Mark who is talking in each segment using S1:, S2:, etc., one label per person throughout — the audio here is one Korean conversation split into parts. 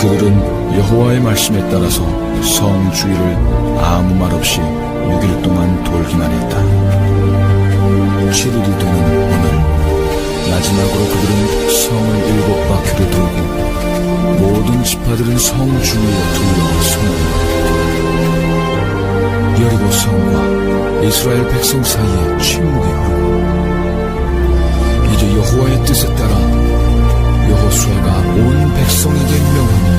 S1: 그들은 여호와의 말씀에 따라서 성 주위를 아무 말 없이 6일 동안 돌기만 했다. 7일이 되는 오늘 마지막으로 그들은 성을 7바퀴를 돌고 모든 지파들은 성 주위에 둘러 서는다. 여리고 성과 이스라엘 백성 사이에 침묵이 흐르고 이제 여호와의 뜻에 따라 여호수아가 온 백성에게 명하니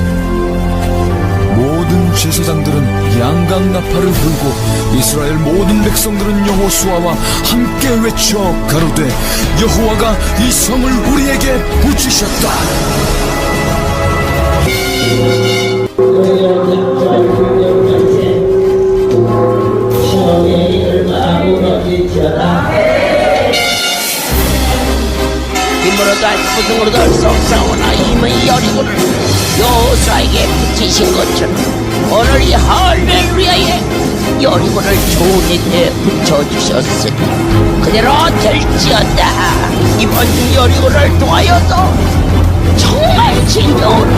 S1: 모든 제사장들은 양각 나팔을 불고 이스라엘 모든 백성들은 여호수아와 함께 외쳐 가로되 여호와가 이 성을 우리에게 붙이셨다.
S2: 힘으로도 할 수등으로도 할 수 없사오나 이미 여리고를 여호수아에게 붙이신 것처럼 오늘 이 할렐루야에 여리고를 좋은 일에 붙여주셨으니 그대로 될지어다. 이번 여리고를 통하여도 정말 진정으로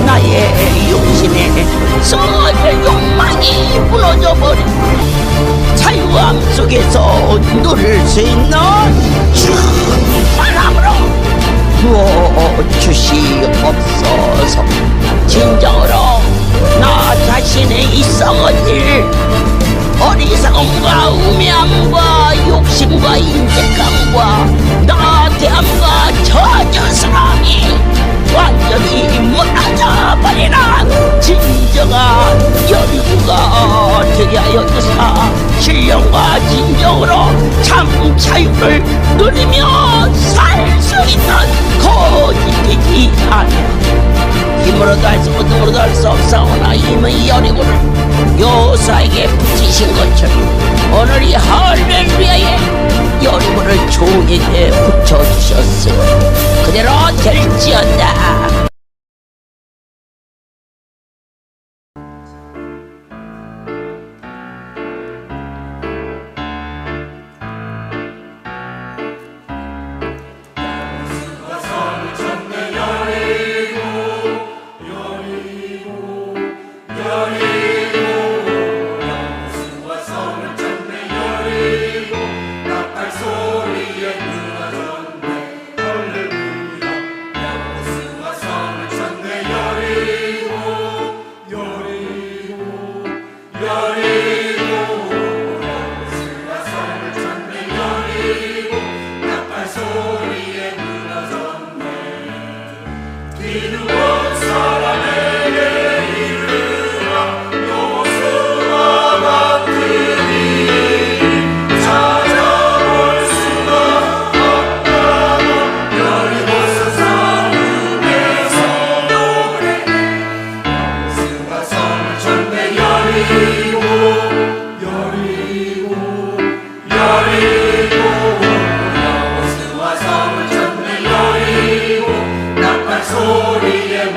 S2: 나의 욕심에 선을 욕망이 무너져버리고 자유함 속에서 누릴 수 있는 충만함으로 부어주시옵소서. 진정으로 나 자신의 이 썩은 일 어리석음과 우매함과 욕심과 인색함과 나태함과 저주스러움이 완전히 무너져버리는 진정한 여리고가 되게 하여 주사 신령과 진정으로 참 자유를 누리며 살 수 있는 거짓되지 않아 힘으로도 할 수 못으로도 할 수 없사오나 이미 여리고를 여호수아에게 붙이신 것처럼 오늘 이 할렐루야에 여리고를 좋은 일에 붙여주셨으니 그대로 될지어다.
S3: 소리에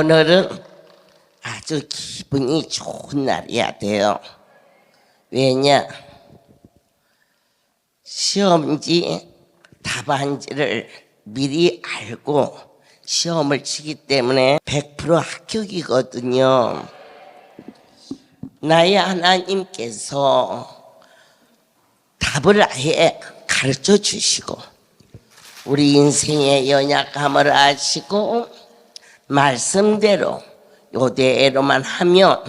S2: 오늘은 아주 기분이 좋은 날이야 돼요. 왜냐? 시험지 답안지를 미리 알고 시험을 치기 때문에 100% 합격이거든요. 나의 하나님께서 답을 아예 가르쳐 주시고 우리 인생의 연약함을 아시고 말씀대로 요대로만 하면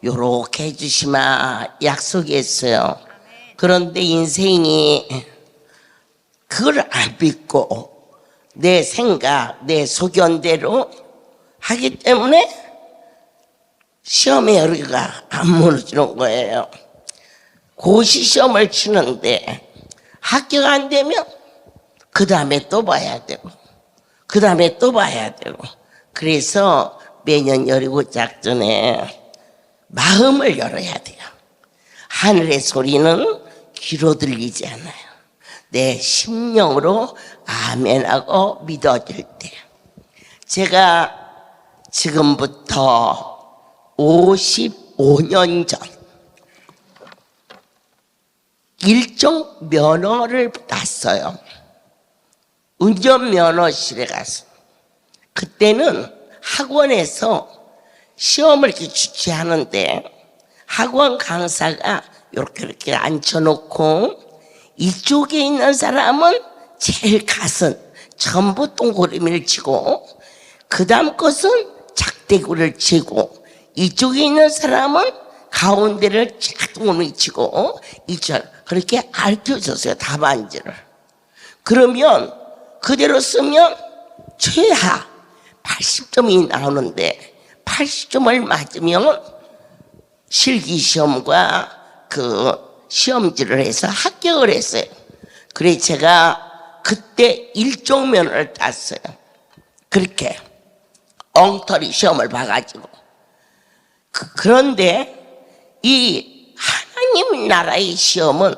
S2: 요렇게 해주시마 약속했어요. 그런데 인생이 그걸 안 믿고 내 생각, 내 소견대로 하기 때문에 시험의 여리가 안 무너지는 거예요. 고시 시험을 치는데 합격 안 되면 그 다음에 또 봐야 되고 그 다음에 또 봐야 되고 그래서 매년 여리고 작전에 마음을 열어야 돼요. 하늘의 소리는 귀로 들리지 않아요. 내 심령으로 아멘하고 믿어질 때 제가 지금부터 55년 전 일종 면허를 땄어요. 운전면허실에 가서 그때는 학원에서 시험을 이렇게 주최하는데 학원 강사가 이렇게 앉혀놓고 이쪽에 있는 사람은 제일 가슴 전부 동그라미를 치고 그 다음 것은 작대구를 치고 이쪽에 있는 사람은 가운데를 동그라미 치고 이쪽 그렇게 알려줬어요. 답안지를. 그러면 그대로 쓰면 최하 80점이 나오는데 80점을 맞으면 실기시험과 그 시험지를 해서 합격을 했어요. 그래서 제가 그때 일종면허를 땄어요. 그렇게 엉터리 시험을 봐가지고 그런데 이 하나님 나라의 시험은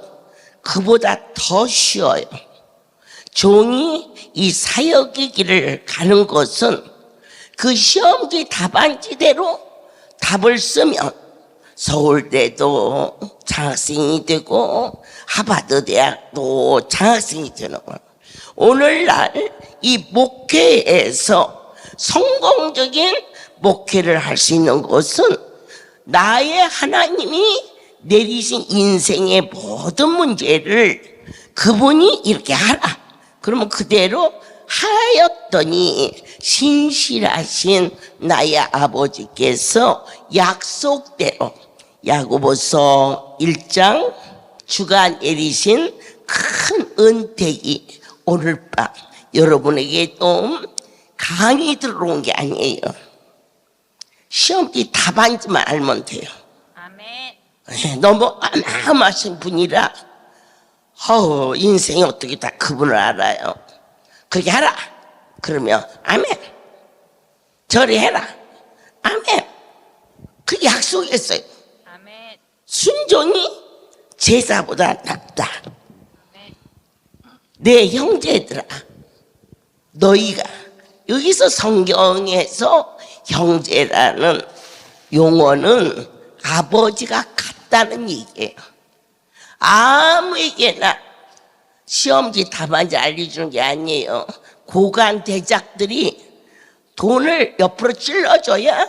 S2: 그보다 더 쉬워요. 종이 이 사역의 길을 가는 것은 그 시험지 답안지대로 답을 쓰면 서울대도 장학생이 되고 하버드 대학도 장학생이 되는 거예요. 오늘날 이 목회에서 성공적인 목회를 할 수 있는 것은 나의 하나님이 내리신 인생의 모든 문제를 그분이 이렇게 하라. 그러면 그대로 하였더니 신실하신 나의 아버지께서 약속대로 야고보서 1장 주가 내리신 큰 은택이 오늘 밤 여러분에게 또 강이 들어온 게 아니에요. 시험지 답안지만 알면 돼요. 아멘. 너무 아마하신 분이라 인생이 어떻게 다 그분을 알아요. 그렇게 하라. 그러면 아멘. 저리 해라. 아멘. 그 약속했어요. 아멘. 순종이 제사보다 낫다. 아멘. 내 형제들아, 너희가 여기서 성경에서 형제라는 용어는 아버지가 같다는 얘기예요. 아무에게나 시험지 답안지 알려주는 게 아니에요. 고관 대작들이 돈을 옆으로 찔러줘야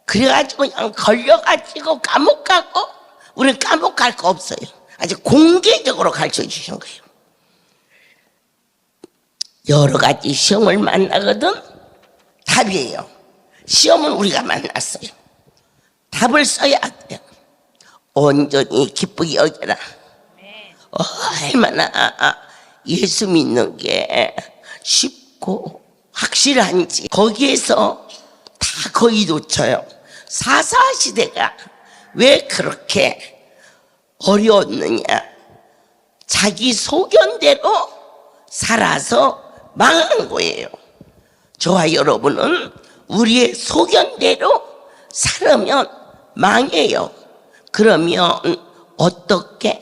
S2: 그래가지고 그냥 걸려가지고 감옥 가고 우리는 감옥 갈 거 없어요. 아주 공개적으로 가르쳐 주신 거예요. 여러 가지 시험을 만나거든 답이에요. 시험은 우리가 만났어요. 답을 써야 돼요. 온전히 기쁘게 여겨라. 얼마나 예수 믿는 게 쉽고 확실한지 거기에서 다 거의 놓쳐요. 사사시대가 왜 그렇게 어려웠느냐. 자기 소견대로 살아서 망한 거예요. 저와 여러분은 우리의 소견대로 살으면 망해요. 그러면 어떻게?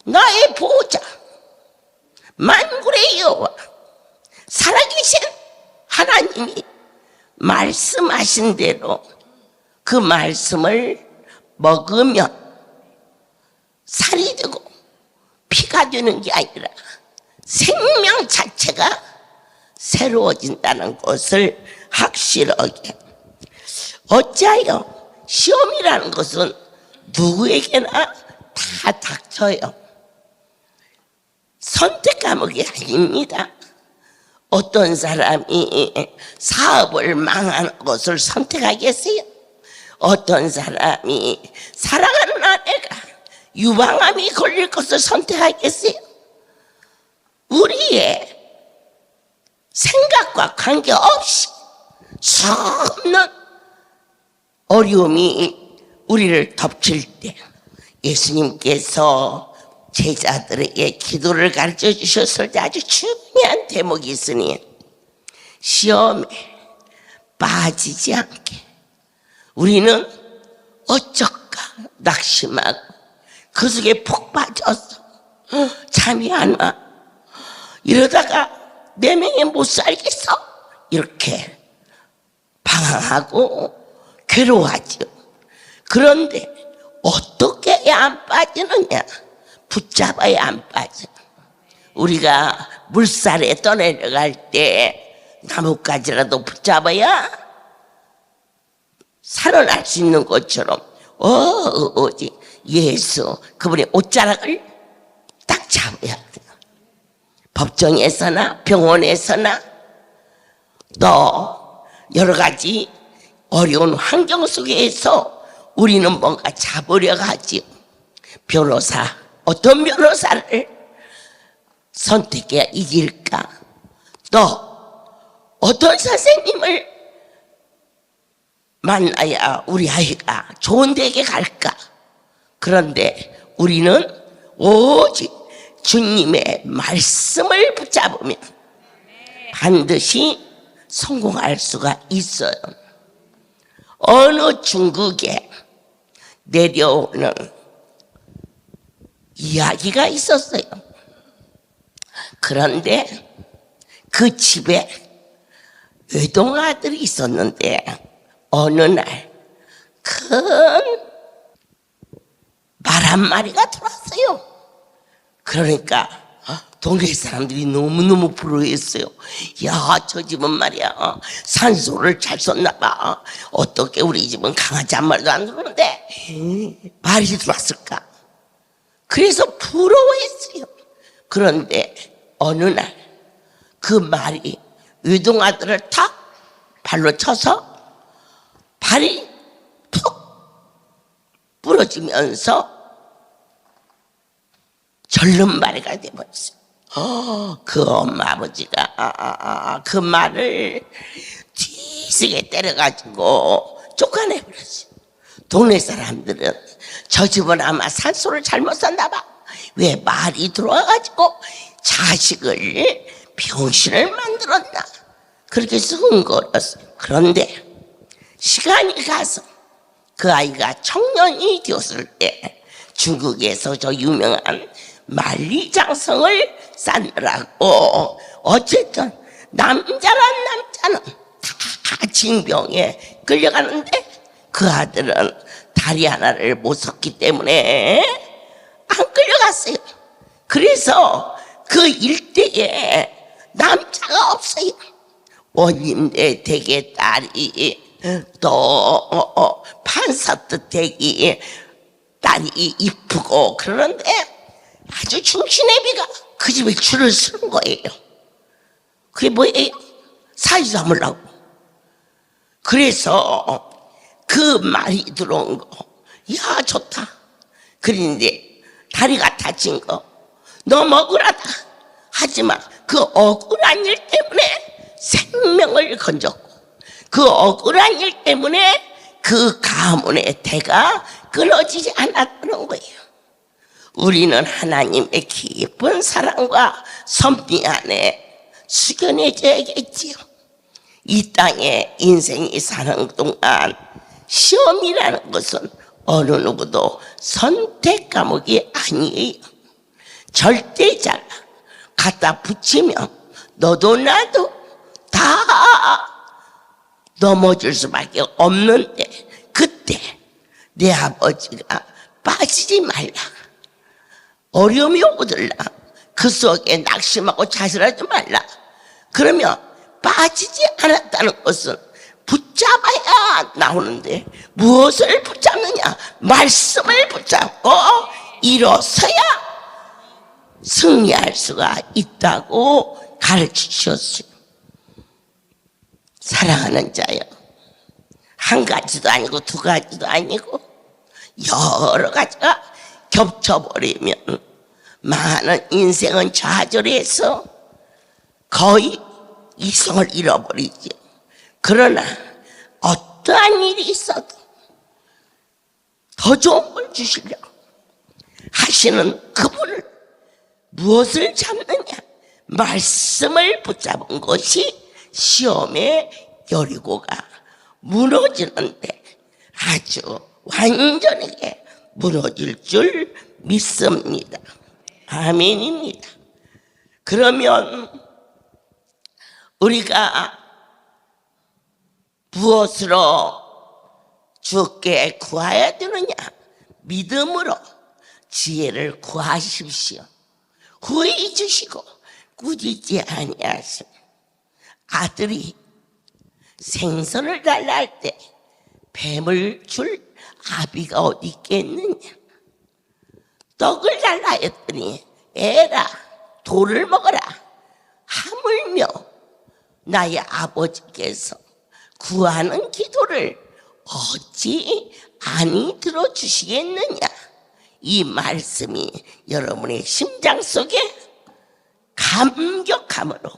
S2: 나의 보호자 만군의 여호와 살아계신 하나님이 말씀하신 대로 그 말씀을 먹으면 살이 되고 피가 되는 게 아니라 생명 자체가 새로워진다는 것을 확실하게. 어찌하여 시험이라는 것은 누구에게나 다 닥쳐요. 선택 과목이 아닙니다. 어떤 사람이 사업을 망하는 것을 선택하겠어요? 어떤 사람이 사랑하는 아내가 유방암이 걸릴 것을 선택하겠어요? 우리의 생각과 관계없이 수없는 어려움이 우리를 덮칠 때 예수님께서 제자들에게 기도를 가르쳐 주셨을 때 아주 중요한 대목이 있으니 시험에 빠지지 않게 우리는 어쩔까 낙심하고 그 속에 푹 빠져서 잠이 안 와. 이러다가 내 명에 못 살겠어. 이렇게 방황하고 괴로워하죠. 그런데 어떻게 해야 안 빠지느냐? 붙잡아야 안 빠져. 우리가 물살에 떠내려갈 때 나뭇가지라도 붙잡아야 살아날 수 있는 것처럼 오직 예수 그분의 옷자락을 딱 잡아야 돼요. 법정에서나 병원에서나 또 여러 가지 어려운 환경 속에서 우리는 뭔가 잡으려고 하지요. 변호사, 어떤 변호사를 선택해야 이길까? 또 어떤 선생님을 만나야 우리 아이가 좋은 데에 갈까? 그런데 우리는 오직 주님의 말씀을 붙잡으면 반드시 성공할 수가 있어요. 어느 중국에 내려오는 이야기가 있었어요. 그런데 그 집에 외동아들이 있었는데 어느 날 큰 말 한 마리가 들어왔어요. 그러니까 동네 사람들이 너무너무 부러워했어요. 야, 저 집은 말이야 산소를 잘 썼나 봐. 어떻게 우리 집은 강아지 한 마리도 안 들어오는데 말이 들어왔을까? 그래서 부러워했어요. 그런데 어느 날 그 말이 외동아들을 탁 발로 쳐서 발이 푹 부러지면서 절름발이가 되어버렸어요. 그 엄마 아버지가 그 말을 뒤세게 때려가지고 쫓아내버렸어요. 동네 사람들은 저 집은 아마 산소를 잘못 썼나 봐. 왜 말이 들어와가지고 자식을 병신을 만들었나. 그렇게 흥거렸어요. 그런데 시간이 가서 그 아이가 청년이 되었을 때 중국에서 저 유명한 만리장성을 쌓느라고 어쨌든 남자란 남자는 다 징병에 끌려가는데 그 아들은 다리 하나를 못 썼기 때문에 안 끌려갔어요. 그래서 그 일대에 남자가 없어요. 원님대 댁의 딸이 또 판사 댁이 딸이 이쁘고 그러는데 아주 중신애비가 그 집에 줄을 서는 거예요. 그게 뭐예요? 사위 삼으려고. 그래서 그 말이 들어온 거, 야 좋다. 그런데 다리가 다친 거 너무 억울하다. 하지만 그 억울한 일 때문에 생명을 건졌고 그 억울한 일 때문에 그 가문의 대가 끊어지지 않았다는 거예요. 우리는 하나님의 깊은 사랑과 섭리 안에 숙연해져야겠지요. 이 땅에 인생이 사는 동안 시험이라는 것은 어느 누구도 선택 과목이 아니에요. 절대자가 갖다 붙이면 너도 나도 다 넘어질 수밖에 없는데 그때 내 아버지가 빠지지 말라, 어려움이 오거들라, 그 속에 낙심하고 자살하지 말라. 그러면 빠지지 않았다는 것은 붙잡아야 나오는데 무엇을 붙잡느냐? 말씀을 붙잡고 일어서야 승리할 수가 있다고 가르치셨어요. 사랑하는 자여, 한 가지도 아니고 두 가지도 아니고 여러 가지가 겹쳐버리면 많은 인생은 좌절해서 거의 이성을 잃어버리죠. 그러나 어떠한 일이 있어도 더 좋은 걸 주시려고 하시는 그분을 무엇을 잡느냐? 말씀을 붙잡은 것이 시험의 여리고가 무너지는데 아주 완전하게 무너질 줄 믿습니다. 아멘입니다. 그러면 우리가 무엇으로 주께 구해야 되느냐? 믿음으로 지혜를 구하십시오. 구해 주시고 꾸짖지 아니하시며, 아들이 생선을 달라 할 때 뱀을 줄 아비가 어디 있겠느냐? 떡을 달라 했더니 에라 돌을 먹어라. 하물며 나의 아버지께서 구하는 기도를 어찌 아니 들어주시겠느냐? 이 말씀이 여러분의 심장 속에 감격함으로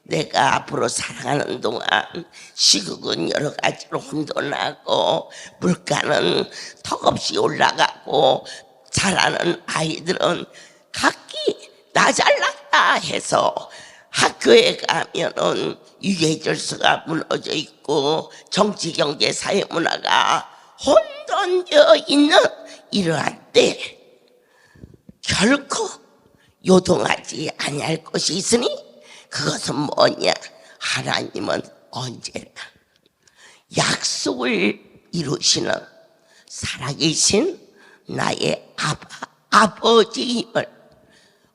S2: 내가 앞으로 살아가는 동안 시국은 여러 가지로 혼돈하고 물가는 턱없이 올라가고 자라는 아이들은 각기 나 잘났다 해서 학교에 가면은 유계질서가 무너져 있고 정치, 경제, 사회 문화가 혼돈되어 있는 이러한 때 결코 요동하지 아니할 것이 있으니 그것은 뭐냐? 하나님은 언제나 약속을 이루시는 살아계신 나의 아버지임을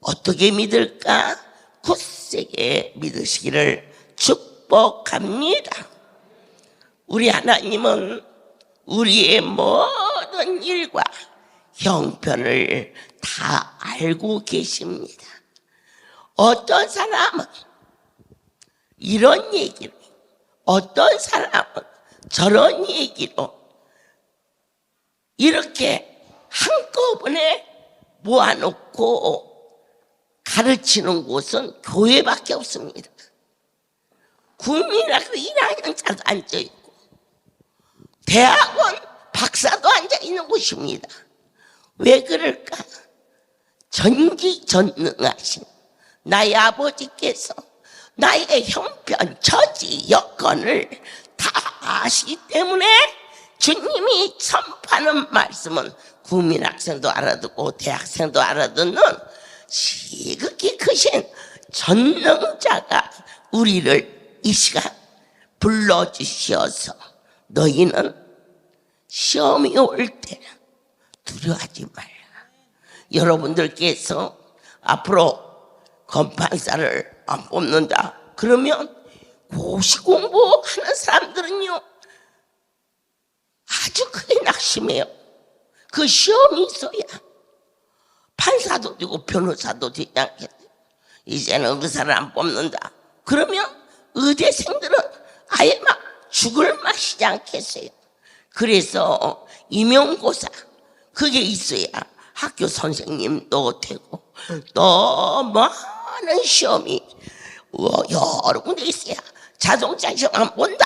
S2: 어떻게 믿을까? 굳세게 믿으시기를 축복합니다. 우리 하나님은 우리의 모든 일과 형편을 다 알고 계십니다. 어떤 사람은 이런 얘기로, 어떤 사람은 저런 얘기로 이렇게 한꺼번에 모아놓고 가르치는 곳은 교회밖에 없습니다. 국민학교 1학년짜리도 앉아있고 대학원 박사도 앉아있는 곳입니다. 왜 그럴까? 전지전능하신 나의 아버지께서 나의 형편, 처지, 여건을 다 아시기 때문에 주님이 선포하는 말씀은 국민학생도 알아듣고 대학생도 알아듣는 지극히 크신 전능자가 우리를 이 시간 불러주셔서 너희는 시험이 올 때 두려워하지 말라. 여러분들께서 앞으로 검판사를 안 뽑는다 그러면 고시 공부하는 사람들은요 아주 크게 낙심해요. 그 시험이 있어야 판사도 되고 변호사도 되지 않겠어요. 이제는 의사를 안 뽑는다 그러면 의대생들은 아예 막 죽을 맛이지 않겠어요. 그래서 임용고사 그게 있어야 학교 선생님도 되고 또 많은 시험이 여러 군데 있어야 자동차 시험 안 본다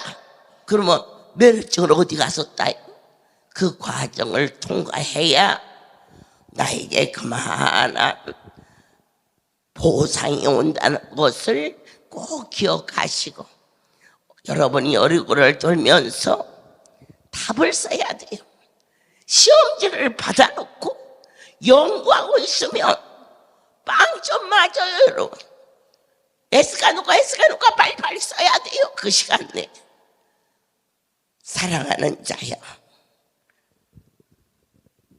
S2: 그러면 면허증을 어디 가서 따요? 그 과정을 통과해야 나에게 그만한 보상이 온다는 것을 꼭 기억하시고 여러분이 얼굴을 돌면서 답을 써야 돼요. 시험지를 받아놓고 연구하고 있으면 빵점 맞아요. 여러분 에스카노가 빨리빨리 써야 돼요. 그 시간 내에 사랑하는 자여,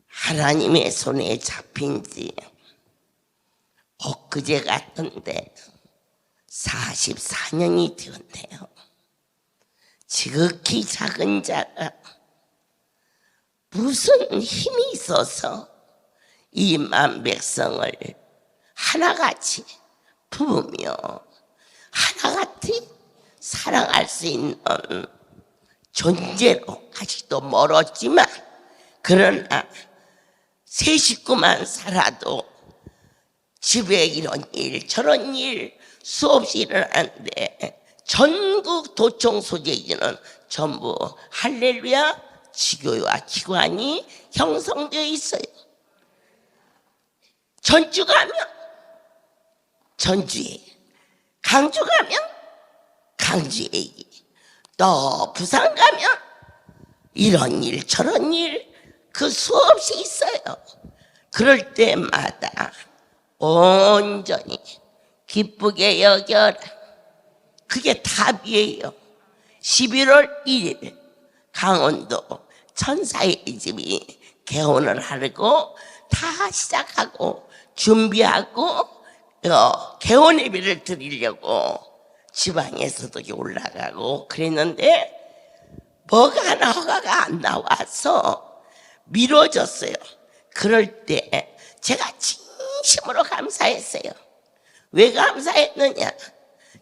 S2: 하나님의 손에 잡힌 지 엊그제 같은데 44년이 되었네요. 지극히 작은 자가 무슨 힘이 있어서 이 만백성을 하나같이 부으며 하나같이 사랑할 수 있는 존재로 아직도 멀었지만, 그러나 세 식구만 살아도 집에 이런 일 저런 일 수없이 일어나는데 전국 도청 소재지는 전부 할렐루야 지교와 기관이 형성되어 있어요. 전주 가면 전주에, 강주 가면 강주에, 또 부산 가면 이런 일 저런 일 그 수없이 있어요. 그럴 때마다 온전히 기쁘게 여겨라. 그게 답이에요. 11월 1일 강원도 천사의 집이 개원을 하고 다 시작하고 준비하고 개원 예배를 드리려고 지방에서도 올라가고 그랬는데 뭐가 하나 허가가 안 나와서 미뤄졌어요. 그럴 때 제가 진심으로 감사했어요. 왜 감사했느냐?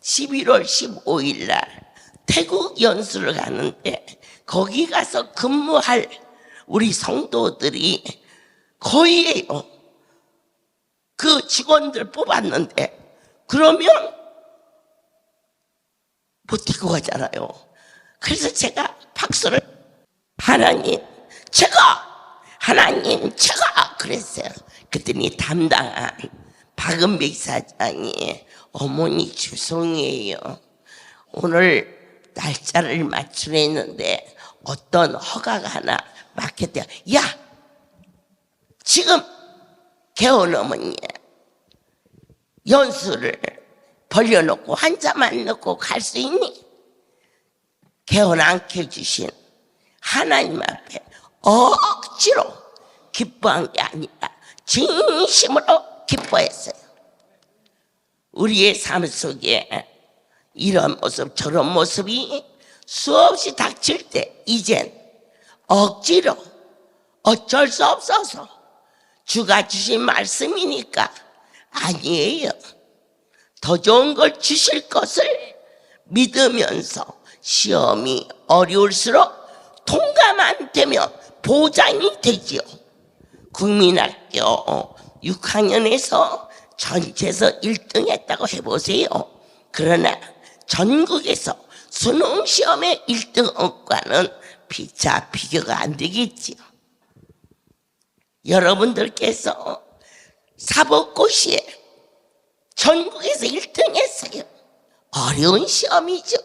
S2: 11월 15일 날 태국 연수를 가는데 거기 가서 근무할 우리 성도들이 거의예요. 그 직원들 뽑았는데 그러면 못 데리고 가잖아요. 그래서 제가 박수를, 하나님 제가 그랬어요. 그랬더니 담당한 박은백 사장이, 어머니 죄송해요, 오늘 날짜를 맞추려 했는데 어떤 허가가 하나 막혔대요. 야, 지금 개원 어머니 연수를 벌려놓고 환자만 넣고 갈 수 있니? 개원 안 켜주신 하나님 앞에 억지로 기뻐한 게 아니라 진심으로 기뻐했어요. 우리의 삶 속에 이런 모습 저런 모습이 수없이 닥칠 때 이젠 억지로 어쩔 수 없어서 주가 주신 말씀이니까 아니에요. 더 좋은 걸 주실 것을 믿으면서 시험이 어려울수록 통과만 되면 보장이 되지요. 국민학교 6학년에서 전체에서 1등 했다고 해보세요. 그러나 전국에서 수능시험의 1등과는 피차 비교가 안 되겠지요. 여러분들께서 사법고시에 전국에서 1등 했어요. 어려운 시험이죠.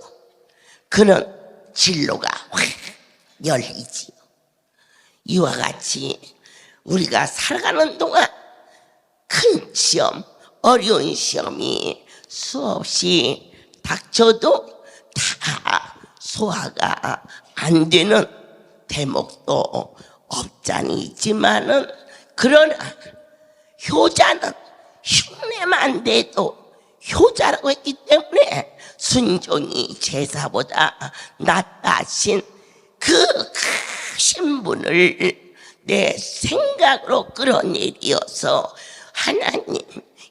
S2: 그는 진로가 확 열리지요. 이와 같이 우리가 살아가는 동안 큰 시험, 어려운 시험이 수없이 닥쳐도 다 소화가 안 되는 대목도 없잖니 있지만은, 그러나 효자는 흉내만 내도 효자라고 했기 때문에 순종이 제사보다 낫다 하신 그 크신 분을 내 생각으로 끌어내리어서, 하나님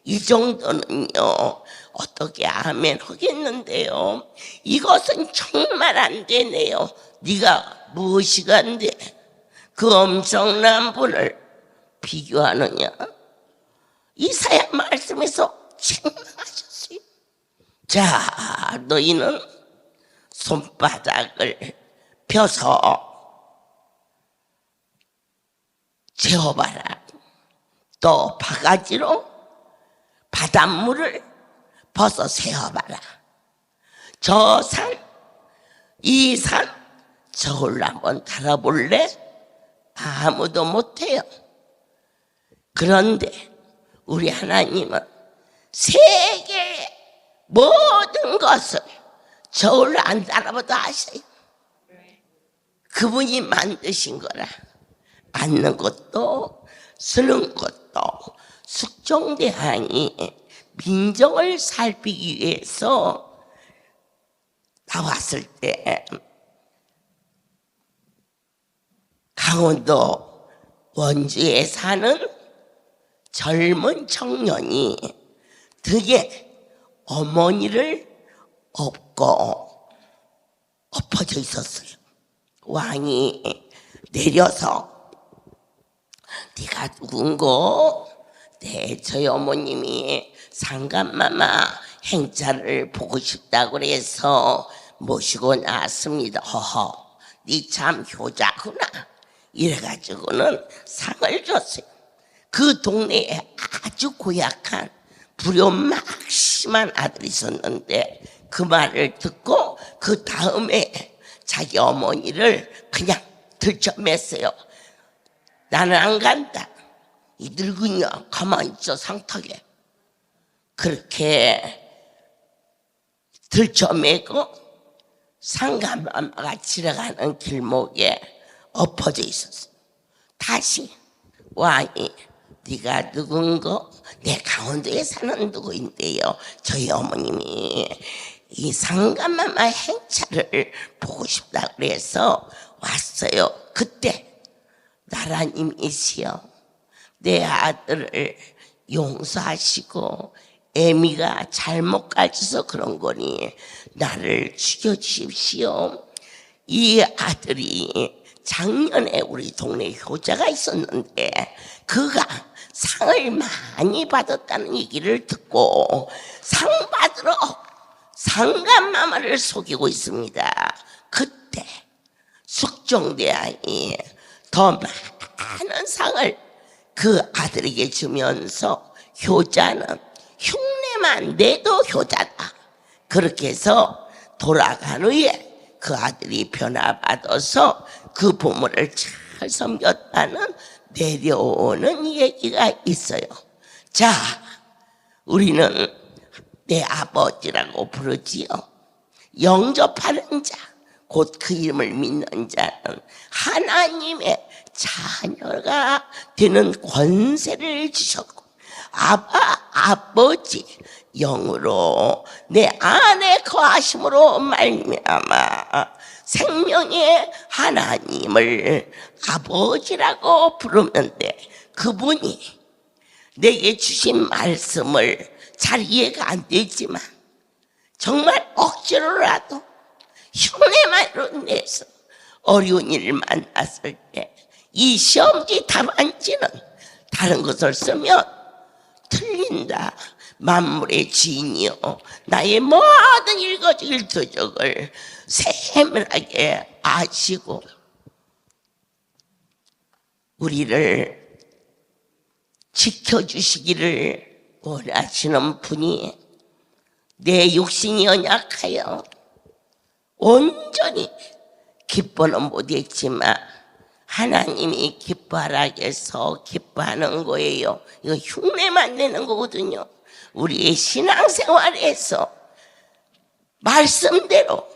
S2: 이 정도는요 어떻게 아멘 하겠는데요, 이것은 정말 안 되네요. 네가 무엇이 간데 그 엄청난 분을 비교하느냐? 이사야 말씀에서 책망하셨어요. 자, 너희는 손바닥을 펴서 재어봐라. 또 바가지로 바닷물을 벗어 세어봐라. 저 산, 이 산, 저걸로 한번 달아볼래? 아무도 못해요. 그런데 우리 하나님은 세계의 모든 것을 저울로 안 달아봐도 아셔요. 그분이 만드신 거라. 앉는 것도 쓰는 것도 숙종대왕이 민정을 살피기 위해서 나왔을 때 강원도 원주에 사는 젊은 청년이 등에 어머니를 업고 엎어져 있었어요. 왕이 내려서 네가 누군고? 네, 저희 어머님이 상감마마 행차를 보고 싶다고 그래서 모시고 나왔습니다. 허허, 네 참 효자구나. 이래가지고는 상을 줬어요. 그 동네에 아주 고약한 불효막심한 아들이 있었는데 그 말을 듣고 그 다음에 자기 어머니를 그냥 들쳐맸어요. 나는 안 간다. 이 늙은이야 가만히 있어 상탁에. 그렇게 들쳐매고 상감마마가 지나가는 길목에 엎어져 있었어요. 다시 왕이 네가 누군고? 내 강원도에 사는 누구인데요. 저희 어머님이 이 상감마마 행차를 보고 싶다고 그래서 왔어요. 그때 나라님이시여 내 아들을 용서하시고 애미가 잘못 가르쳐서 그런 거니 나를 죽여주십시오. 이 아들이 작년에 우리 동네 효자가 있었는데 그가 상을 많이 받았다는 얘기를 듣고 상 받으러 상감마마를 속이고 있습니다. 그때 숙종대왕이 더 많은 상을 그 아들에게 주면서 효자는 흉내만 내도 효자다. 그렇게 해서 돌아간 후에 그 아들이 변화받아서 그 부모를 잘 섬겼다는 내려오는 얘기가 있어요. 자, 우리는 내 아버지라고 부르지요. 영접하는 자, 곧 그 이름을 믿는 자는 하나님의 자녀가 되는 권세를 주셨고 아버지 영으로 내 안에 거하심으로 말미암아 생명의 하나님을 아버지라고 부르면 돼. 그분이 내게 주신 말씀을 잘 이해가 안 되지만 정말 억지로라도 흉내만으로 내서 어려운 일을 만났을 때 이 시험지 답안지는 다른 것을 쓰면 틀린다. 만물의 주인이여 나의 모든 일거일투족을 세밀하게 아시고 우리를 지켜주시기를 원하시는 분이 내 육신이 연약하여 온전히 기뻐는 못했지만 하나님이 기뻐하라 해서 기뻐하는 거예요. 이거 흉내만 내는 거거든요. 우리의 신앙생활에서 말씀대로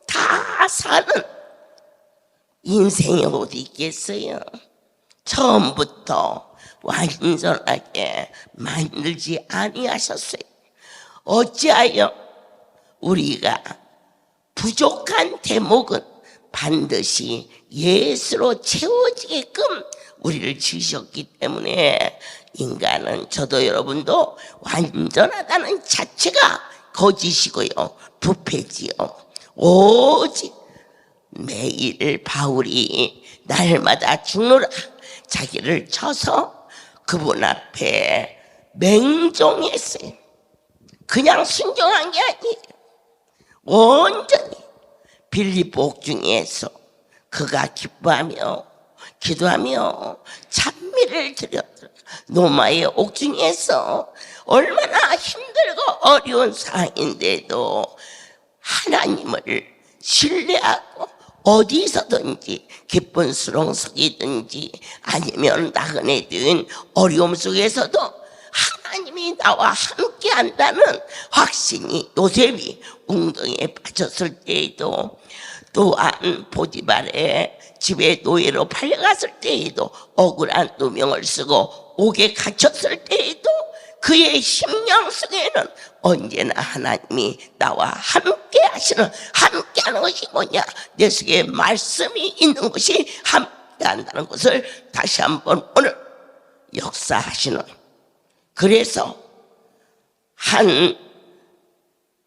S2: 다 사는 인생이 어디 있겠어요. 처음부터 완전하게 만들지 아니하셨어요. 어찌하여 우리가 부족한 대목은 반드시 예수로 채워지게끔 우리를 지으셨기 때문에 인간은 저도 여러분도 완전하다는 자체가 거짓이고요. 부패지요. 오직 매일 바울이 날마다 죽노라 자기를 쳐서 그분 앞에 맹종했어요. 그냥 순종한 게 아니에요. 온전히 빌립보 옥중에서 그가 기뻐하며 기도하며 찬미를 드렸더라. 노마의 옥중에서 얼마나 힘들고 어려운 상황인데도 하나님을 신뢰하고 어디서든지 기쁜 수렁속이든지 아니면 나그네 든 어려움 속에서도 하나님이 나와 함께 한다는 확신이 요셉이 웅덩이에 빠졌을 때에도 또한 보디발의 집에 노예로 팔려갔을 때에도 억울한 누명을 쓰고 옥에 갇혔을 때에도 그의 심령 속에는 언제나 하나님이 나와 함께 하시는, 함께 하는 것이 뭐냐? 내 속에 말씀이 있는 것이 함께 한다는 것을 다시 한번 오늘 역사하시는, 그래서 한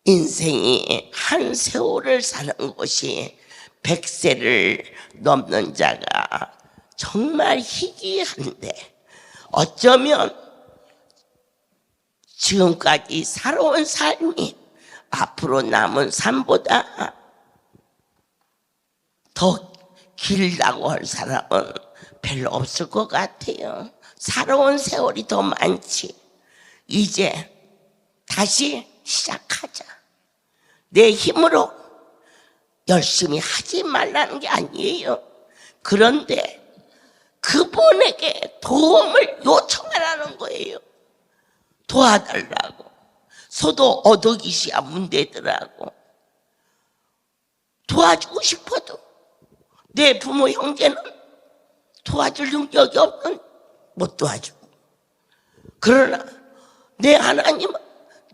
S2: 인생이 한 세월을 사는 것이 100세를 넘는 자가 정말 희귀한데, 어쩌면 지금까지 살아온 삶이 앞으로 남은 삶보다 더 길다고 할 사람은 별로 없을 것 같아요. 살아온 세월이 더 많지. 이제 다시 시작하자. 내 힘으로 열심히 하지 말라는 게 아니에요. 그런데 그분에게 도움을 요청하라는 거예요. 도와달라고. 소도 어덕이시야 문대더라고. 도와주고 싶어도 내 부모 형제는 도와줄 능력이 없는 못 도와주고, 그러나 내 하나님은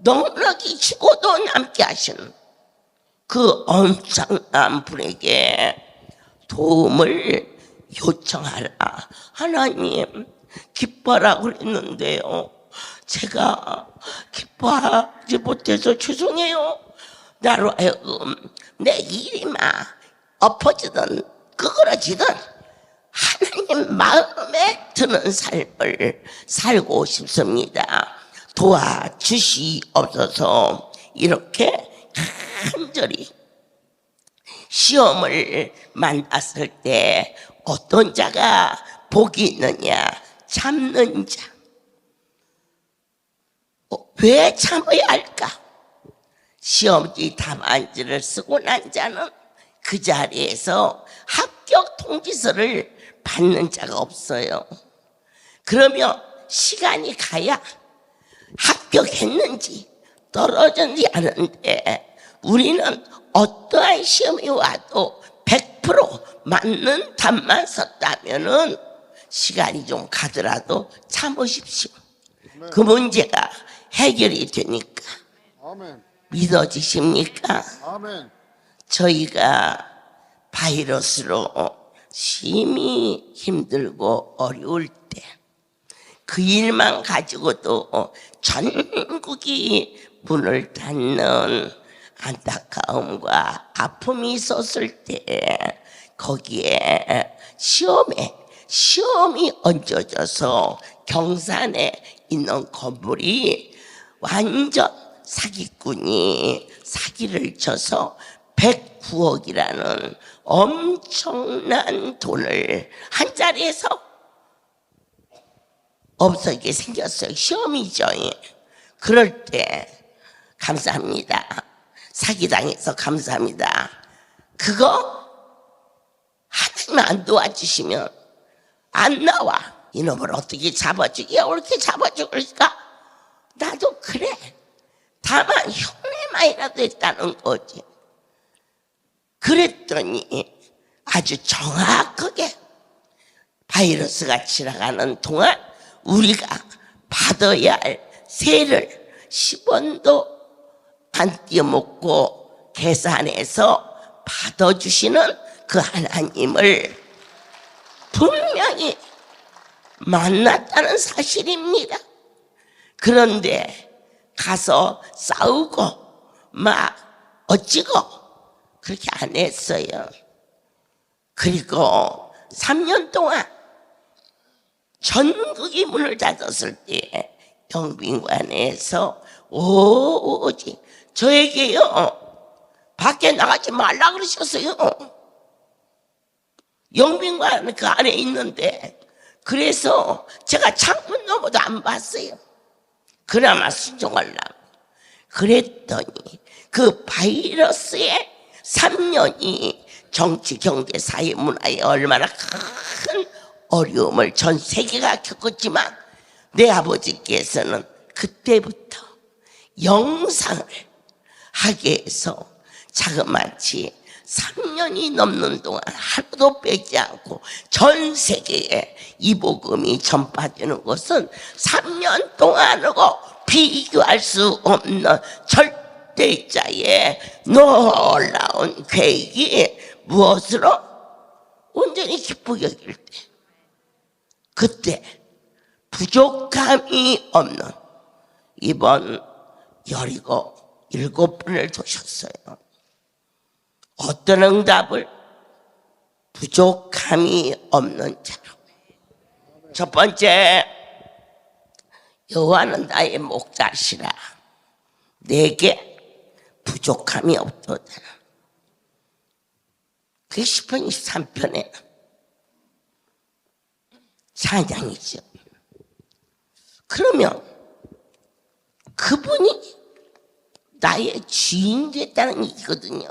S2: 넉넉히시고도 남게 하시는 그 엄청난 분에게 도움을 요청하라. 하나님 기뻐라 그랬는데요, 제가 기뻐하지 못해서 죄송해요. 나로 하여금 내 일이 막 엎어지든 끄그러지든 하나님 마음에 드는 삶을 살고 싶습니다. 도와주시옵소서. 이렇게 간절히 시험을 만났을 때 어떤 자가 복이 있느냐? 참는 자. 왜 참아야 할까? 시험지 답안지를 쓰고 난 자는 그 자리에서 합격 통지서를 받는 자가 없어요. 그러면 시간이 가야 합격했는지 떨어졌는지 아는데, 우리는 어떠한 시험이 와도 100% 맞는 답만 썼다면은 시간이 좀 가더라도 참으십시오. 그 문제가 해결이 되니까.
S3: 아멘.
S2: 믿어지십니까?
S3: 아멘.
S2: 저희가 바이러스로 심히 힘들고 어려울 때 그 일만 가지고도 전국이 문을 닫는 안타까움과 아픔이 있었을 때, 거기에 시험이 얹어져서 경산에 있는 건물이 완전 사기꾼이 사기를 쳐서 109억이라는 엄청난 돈을 한 자리에서 없어지게 생겼어요. 시험이죠. 그럴 때 감사합니다. 사기당해서 감사합니다. 그거 하나님 안 도와주시면 안 나와. 이놈을 어떻게 잡아주기야? 어떻게 잡아줄까? 나도 그래. 다만 흉내만이라도 했다는 거지. 그랬더니 아주 정확하게 바이러스가 지나가는 동안 우리가 받아야 할 세를 10원도 안 띄어먹고 계산해서 받아주시는 그 하나님을 분명히 만났다는 사실입니다. 그런데 가서 싸우고 막 어찌고 그렇게 안 했어요. 그리고 3년 동안 전국이 문을 닫았을 때 영빈관에서 오직 저에게요, 밖에 나가지 말라 그러셨어요. 영빈관 그 안에 있는데, 그래서 제가 창문 너머도 안 봤어요. 그나마 순종하려고. 그랬더니 그 바이러스의 3년이 정치, 경제, 사회, 문화에 얼마나 큰 어려움을 전 세계가 겪었지만, 내 아버지께서는 그때부터 영상을 하게 해서 자그마치 3년이 넘는 동안 하루도 빼지 않고 전 세계에 이 복음이 전파되는 것은 3년 동안하고 비교할 수 없는 절대자의 놀라운 계획이 무엇으로? 온전히 기쁘게 여길 때, 그때 부족함이 없는 이번 여리고 7번을 도셨어요. 어떤 응답을? 부족함이 없는 자로. 첫 번째, 여호와는 나의 목자시라 내게 부족함이 없도다. 그게 시편 23편에 찬양이죠. 그러면 그분이 나의 주인 됐다는 얘기거든요.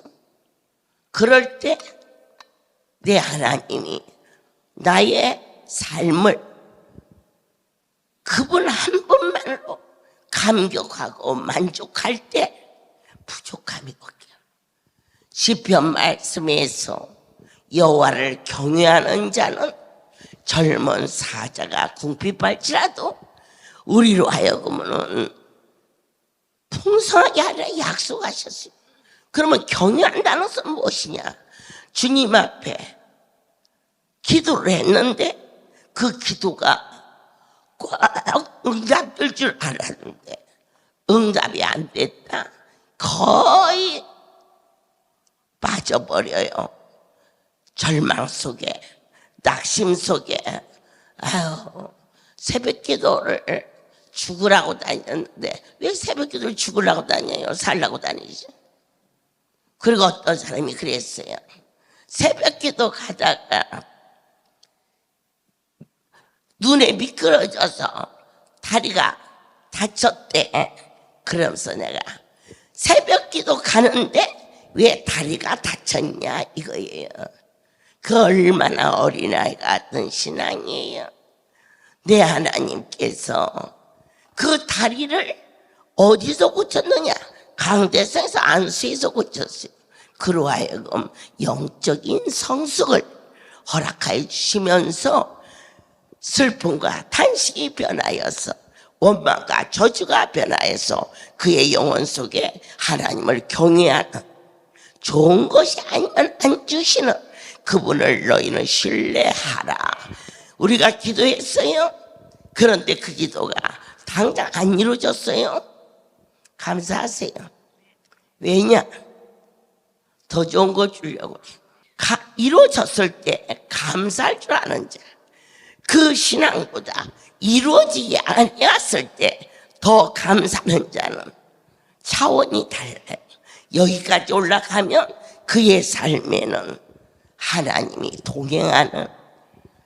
S2: 그럴 때 내 하나님이 나의 삶을 그분 한 분만으로 감격하고 만족할 때 부족함이 없게요. 시편 말씀에서 여호와를 경외하는 자는 젊은 사자가 궁핍할지라도 우리로 하여금은 풍성하게 하라 약속하셨어요. 그러면 경외한다는 것은 무엇이냐? 주님 앞에 기도를 했는데 그 기도가 꼭 응답될 줄 알았는데 응답이 안 됐다. 거의 빠져버려요. 절망 속에, 낙심 속에. 아유, 새벽 기도를 죽으라고 다녔는데 왜 새벽 기도를 죽으라고 다녀요? 살라고 다니죠. 그리고 어떤 사람이 그랬어요. 새벽 기도 가다가 눈에 미끄러져서 다리가 다쳤대. 그러면서 내가 새벽 기도 가는데 왜 다리가 다쳤냐 이거예요. 그 얼마나 어린아이 같은 신앙이에요. 내 하나님께서 그 다리를 어디서 고쳤느냐? 강대상에서 안수에서 고쳤어요. 그로 하여금 영적인 성숙을 허락하여 주시면서 슬픔과 탄식이 변하여서 원망과 저주가 변하여서 그의 영혼 속에 하나님을 경외하는, 좋은 것이 아니면 안 주시는 그분을 너희는 신뢰하라. 우리가 기도했어요. 그런데 그 기도가 당장 안 이루어졌어요. 감사하세요. 왜냐? 더 좋은 거 주려고. 이루어졌을 때 감사할 줄 아는 자, 그 신앙보다 이루어지지 아니었을 때 더 감사하는 자는 차원이 달라요. 여기까지 올라가면 그의 삶에는 하나님이 동행하는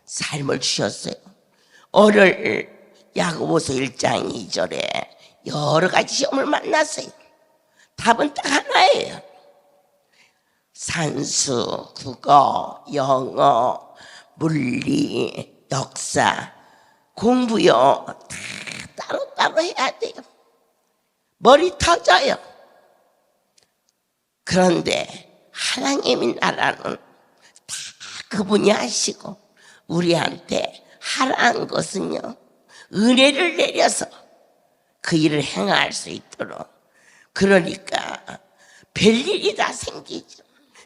S2: 삶을 주셨어요. 오늘 야고보서 1장 2절에 여러 가지 시험을 만났어요. 답은 딱 하나예요. 산수, 국어, 영어, 물리, 역사, 공부요. 다 따로따로 해야 돼요. 머리 터져요. 그런데 하나님의 나라는 다 그분이 하시고 우리한테 하라는 것은요, 은혜를 내려서 그 일을 행할 수 있도록. 그러니까 별일이 다 생기죠.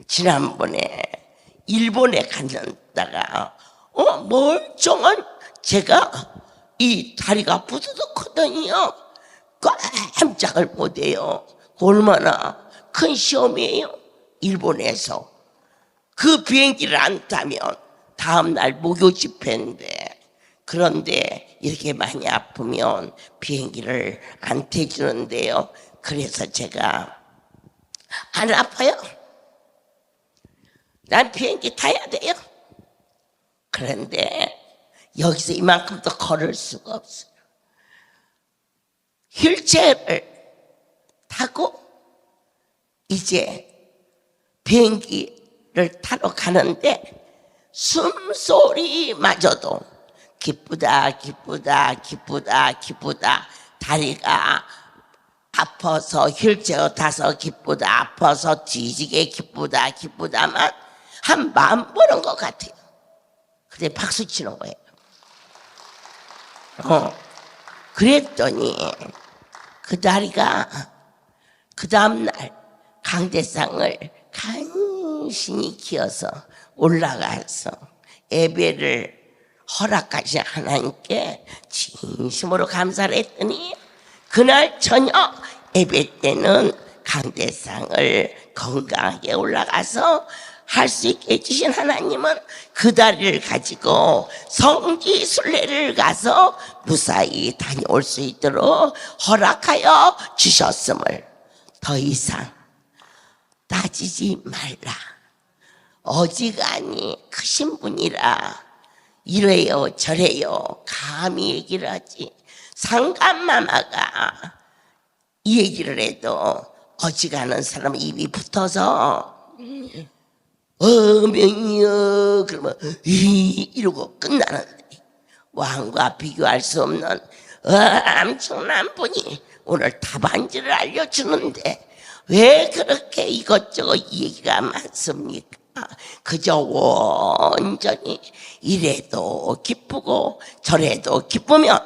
S2: 지난번에 일본에 갔다가 멀쩡한 제가 이 다리가 부드덕하더니요 깜짝을 못해요. 얼마나 큰 시험이에요. 일본에서 그 비행기를 안 타면 다음날 목요 집회인데, 그런데 이렇게 많이 아프면 비행기를 안 태주는데요. 그래서 제가 안 아파요. 난 비행기 타야 돼요. 그런데 여기서 이만큼 더 걸을 수가 없어요. 휠체어를 타고 이제 비행기를 타러 가는데 숨소리마저도 기쁘다 기쁘다 기쁘다 기쁘다, 다리가 아파서 휠체어 타서 기쁘다, 아파서 뒤지게 기쁘다만 한 10,000번인 것 같아요. 그때 박수 치는 거예요. 그랬더니 그 다리가 그 다음날 강대상을 간신히 기어서 올라가서 예배를 허락하신 하나님께 진심으로 감사를 했더니 그날 저녁 예배 때는 강대상을 건강하게 올라가서 할 수 있게 해주신 하나님은 그 다리를 가지고 성지 순례를 가서 무사히 다녀올 수 있도록 허락하여 주셨음을 더 이상 따지지 말라. 어지간히 크신 분이라 이래요 저래요 감히 얘기를 하지. 상감마마가 이 얘기를 해도 어지간한 사람 입이 붙어서 어명이여 그러면 이러고 끝나는데, 왕과 비교할 수 없는 엄청난 분이 오늘 답안지를 알려주는데 왜 그렇게 이것저것 얘기가 많습니까? 그저 온전히 이래도 기쁘고 저래도 기쁘면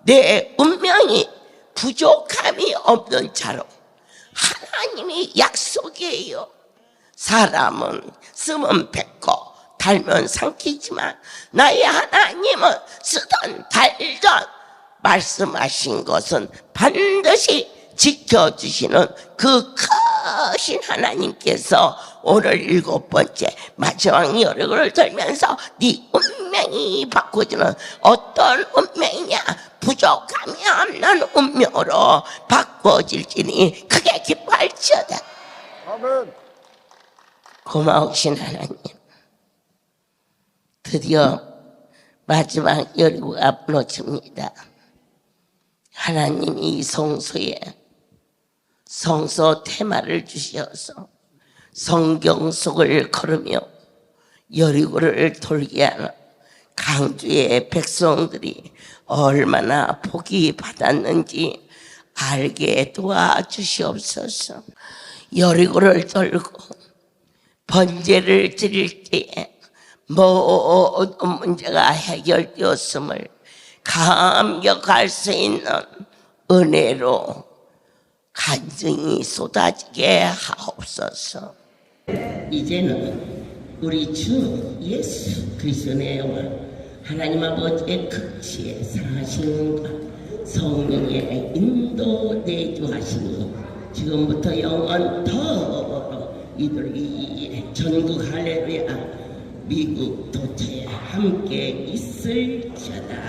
S2: 내 운명이 부족함이 없는 자로 하나님이 약속이에요. 사람은 쓰면 뱉고 달면 삼키지만 나의 하나님은 쓰던 달던 말씀하신 것은 반드시 지켜주시는 그 크신 하나님께서 오늘 7번째 마지막 여력을 들면서 네 운명이 바꿔주는 어떤 운명이냐, 부족함이 없는 운명으로 바꿔질지니 크게 기뻐할지어다.
S3: 아멘.
S2: 고마우신 하나님, 드디어 마지막 여리고가 무너집니다. 하나님이 이 성소에 성소 테마를 주셔서 성경 속을 걸으며 여리고를 돌게 하는 강주의 백성들이 얼마나 복이 받았는지 알게 도와주시옵소서. 여리고를 돌고 번제를 드릴 때에 모든 문제가 해결되었음을 감격할 수 있는 은혜로 간증이 쏟아지게 하옵소서. 이제는 우리 주 예수 그리스도의 영화 하나님 아버지의 극치의 사랑하심과 성령의 인도 내주하시니 지금부터 영원토록 이들이 전국 할렐루야 미국 도처에 함께 있을지어다.